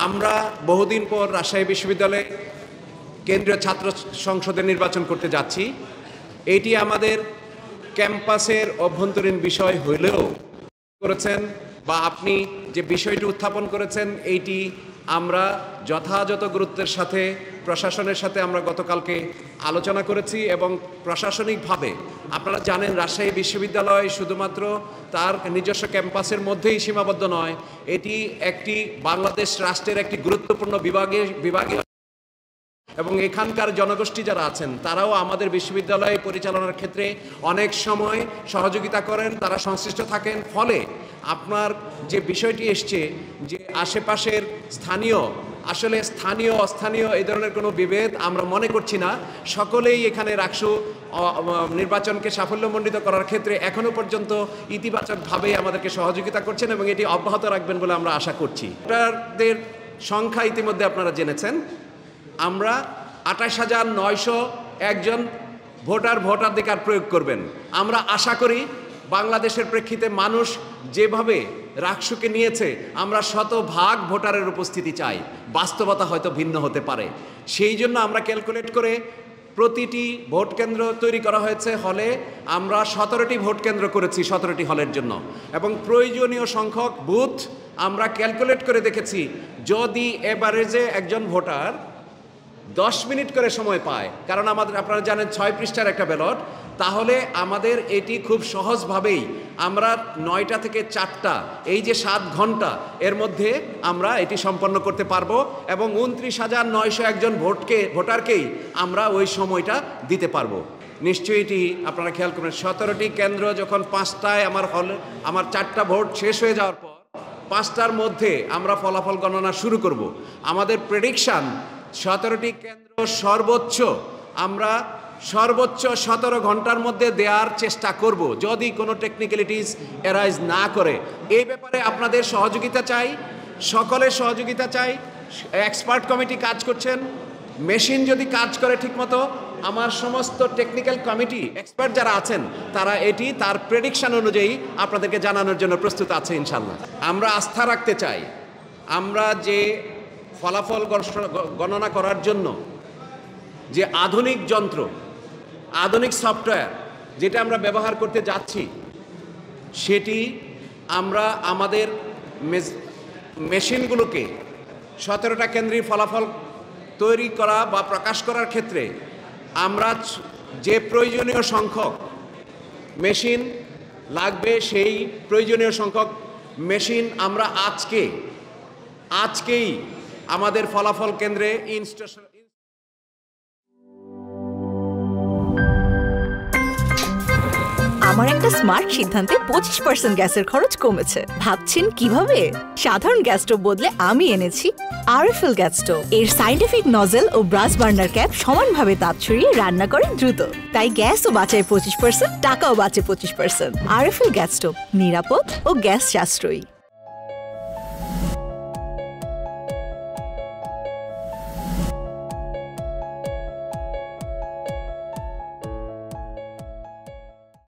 আমরা বহুদিন পর রাজশাহী বিশ্ববিদ্যালয়ে কেন্দ্রীয় ছাত্র সংসদের নির্বাচন করতে যাচ্ছি। এটি আমাদের ক্যাম্পাসের অভ্যন্তরীণ বিষয় হলেও করেছেন বা আপনি যে বিষয়টি উত্থাপন করেছেন এইটি আমরা যথাযথ গুরুত্বের সাথে প্রশাসনের সাথে আমরা গতকালকে আলোচনা করেছি এবং প্রশাসনিকভাবে আপনারা জানেন রাজশাহী বিশ্ববিদ্যালয় শুধুমাত্র তার নিজস্ব ক্যাম্পাসের মধ্যেই সীমাবদ্ধ নয়, এটি একটি বাংলাদেশ রাষ্ট্রের একটি গুরুত্বপূর্ণ বিভাগীয় এবং এখানকার জনগোষ্ঠী যারা আছেন তারাও আমাদের বিশ্ববিদ্যালয় পরিচালনার ক্ষেত্রে অনেক সময় সহযোগিতা করেন, তারা সংশ্লিষ্ট থাকেন। ফলে আপনার যে বিষয়টি এসছে যে আশেপাশের স্থানীয় অস্থানীয় এই ধরনের কোনো বিভেদ আমরা মনে করছি না। সকলেই এখানে রাকসু নির্বাচনকে সাফল্যমণ্ডিত করার ক্ষেত্রে এখনও পর্যন্ত ইতিবাচকভাবে আমাদেরকে সহযোগিতা করছেন এবং এটি অব্যাহত রাখবেন বলে আমরা আশা করছি। ভোটারদের সংখ্যা ইতিমধ্যে আপনারা জেনেছেন, আমরা ২৮,৯০১ ভোটাধিকার প্রয়োগ করবেন। আমরা আশা করি বাংলাদেশের প্রেক্ষিতে মানুষ যেভাবে রাকসুকে নিয়েছে আমরা শতভাগ ভোটারের উপস্থিতি চাই। বাস্তবতা হয়তো ভিন্ন হতে পারে, সেই জন্য আমরা ক্যালকুলেট করে প্রতিটি ভোট কেন্দ্র তৈরি করা হয়েছে হলে। আমরা ১৭টি ভোট কেন্দ্র করেছি ১৭টি হলের জন্য এবং প্রয়োজনীয় সংখ্যক বুথ আমরা ক্যালকুলেট করে দেখেছি। যদি এভারেজে একজন ভোটার 10 মিনিট করে সময় পায়, কারণ আপনারা জানেন 6 পৃষ্ঠার একটা ব্যালট, তাহলে আমাদের এটি খুব সহজভাবেই আমরা ৯টা থেকে 4টা এই যে 7 ঘন্টা এর মধ্যে আমরা এটি সম্পন্ন করতে পারবো এবং ২৯,৯০১ ভোটারকেই আমরা ওই সময়টা দিতে পারবো। নিশ্চয়ই এটি আপনারা খেয়াল করবেন। 17টি কেন্দ্র যখন 5টায় আমার 4টা ভোট শেষ হয়ে যাওয়ার পর 5টার মধ্যে আমরা ফলাফল গণনা শুরু করব। আমাদের প্রেডিকশান 17টি কেন্দ্র আমরা সর্বোচ্চ 17 ঘন্টার মধ্যে দেওয়ার চেষ্টা করব যদি কোনো টেকনিক্যালিটিস অ্যারাইজ না করে। এই ব্যাপারে আপনাদের সহযোগিতা চাই, সকলের সহযোগিতা চাই। এক্সপার্ট কমিটি কাজ করছেন, মেশিন যদি কাজ করে ঠিকমতো আমার সমস্ত টেকনিক্যাল কমিটি এক্সপার্ট যারা আছেন তারা এটি তার প্রেডিকশন অনুযায়ী আপনাদেরকে জানানোর জন্য প্রস্তুত আছে ইনশাল্লাহ। আমরা আস্থা রাখতে চাই আমরা যে ফলাফল গণনা করার জন্য যে আধুনিক যন্ত্র, আধুনিক সফটওয়্যার যেটা আমরা ব্যবহার করতে যাচ্ছি সেটি আমরা আমাদের মেশিনগুলোকে 17টা কেন্দ্রের ফলাফল তৈরি করা বা প্রকাশ করার ক্ষেত্রে আমরা যে প্রয়োজনীয় সংখ্যক মেশিন লাগবে সেই প্রয়োজনীয় সংখ্যক মেশিন আমরা আজকেই আমাদের ফলাফল কেন্দ্রে ইনস্টলেশন। আমার একটা স্মার্ট সিদ্ধান্তে 25% গ্যাসের খরচ কমেছে। ভাবছেন কিভাবে? সাধারণ গ্যাস স্টোভ বদলে আমি এনেছি আরএফএল গ্যাস স্টোভ। এর সাইন্টিফিক নজল ও ব্রাস বার্নার ক্যাপ সমানভাবে তাপ ছড়িয়ে রান্না করে দ্রুত, তাই গ্যাসও বাঁচায় 25%, টাকাও বাঁচে 25%। আরএফএল গ্যাস স্টোভ নিরাপদ ও গ্যাস সাশ্রয়ী।